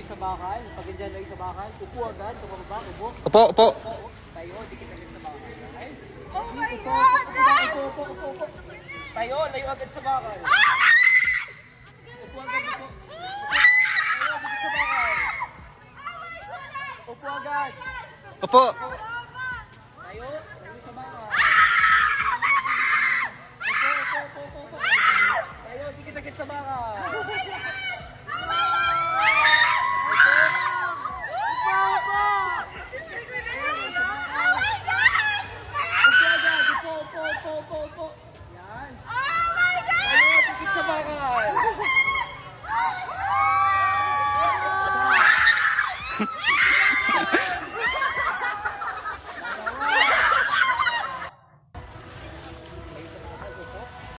kayo sa bakal. Pag dyan kayo sa bakal, upo agad. Tumababa, upo. Opo. Tayo, dikit agad sa bakal. Ay, Oh my God! upo. Tayo, layo agad sa bakal. Upo agad, upo. Tayo, dikit sa bakal. Upo agad. Opo.